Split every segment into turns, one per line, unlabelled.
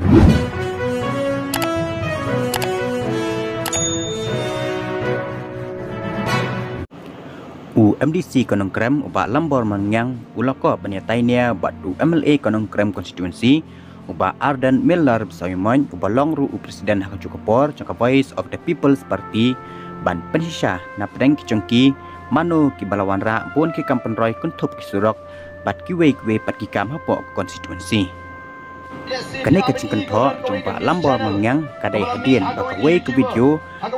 UMDC Konongkrem ubah lambor mengyang ulako banyatainya batu MLA Konongkrem Constituency ubah Ardan Miller Besawiman ubah longru Presiden Hak Cukupor jangka Voice of the People's Party ban pensisah na pedang kicongki manu ki balawanra bon ki kampenroy kuntup ki surok bat ki wei pat ki kam hapo constituency kene kecingkan tho jumpa lambor mengyang kadai hadian baka wei ke video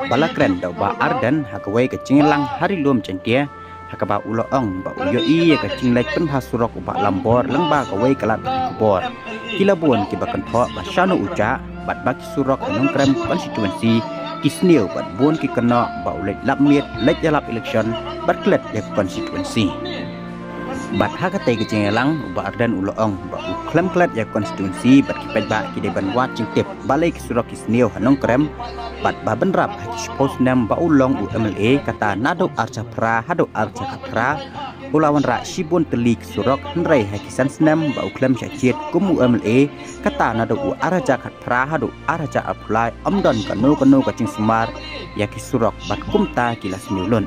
balakren da ba Ardan hak wei kecinglang hari lum centia hakaba uloong ba uyo iya kecing lek pen hasurok ba lambor lengba ka wei kalat kubor kilabon ki bakan tho ba syanu uca bat baki surok Konongkrem constituency kisniu bat bon ki kena ba ulek lapmiet lek jalap election bat klet ya constituency bat hakate kecinglang ba Ardan uloong ba klem klet ya constituency bat ki pejba ki deban watching tip balai ki surok kisniu Konongkrem bat ba benrap haki post nam ba ulong UMLA kata nado arca pra hado arca kapra ulawan ra shibun telik surok hendrai haki sansnam ba uklem syacit kum UMLA kata nado araja kapra hado araja apply amdon kanu kacing semar yaki surok bat kumta kilas nulun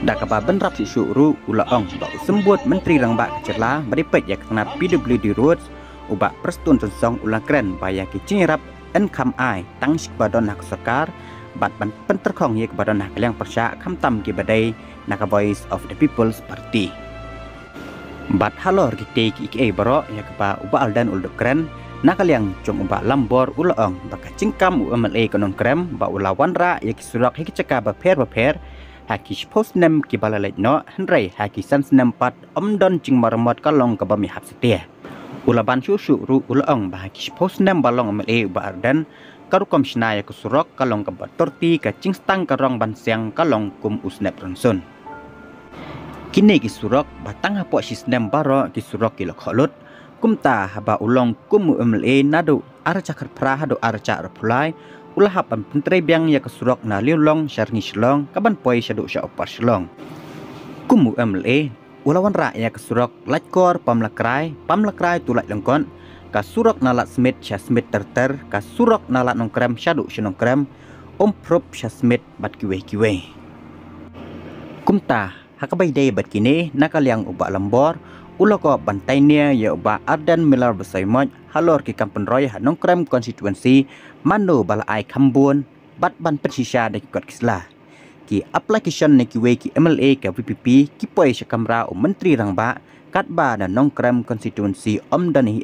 dak ba benrap si syuru ulaong ba sembut menteri rangba kecerla beripet yak kena PWD roads ubak prestun sensong ulakren ba yaki cingrap income ai tang sik badon hak sarkar bat ban penterkhong ye badon hak liang persya khamtam ki badai naka Voice of the People's Party bat halor ki te ki ke baro ya ba uba Ardan uldukren naka liang cung uba lambor ulaong baka cingkam UMLA Konongkrem ba ulawan ra ye ki surak he ki ceka ba pher haki post nem ki balalait no hendrai haki sans nem pat omdon cing marmot kalong ka bami hap setia ulaban syusyu ru ulaong bahaki post nem balong MLA ba Ardan karukom shnaya ku surok kalong ka batorti ka cingstang karong bansiang kalong kum usnep ronson kini ki surok batang hapo sistem baro ki surok ki lokholut kumta haba ulong kum MLA nado arca kharpra hado arca repulai ulah hapan pentre biang ya ke surok na liulong syarni shlong kaban poi syadu sya opar shlong kum MLA ulawan rakyat kesurok lajkor pamlakrai tulak lengkon kasurok nalat smith syasmit terter kasurok nalat nongkrem syadu syenongkrem prop syasmit bat kiwe kumta hakabai day bat kini nakal yang ubak lembor uloko bantainya ya ubak Ardan Miller Besaimot halor ki kampenroy Konongkrem constituency mano bala ai kambun bat ban pensisha de kot kislah ki application ne ki we ki MLA ke VPP ki poi syakamra menteri rangba katba dan Konongkrem constituency omdani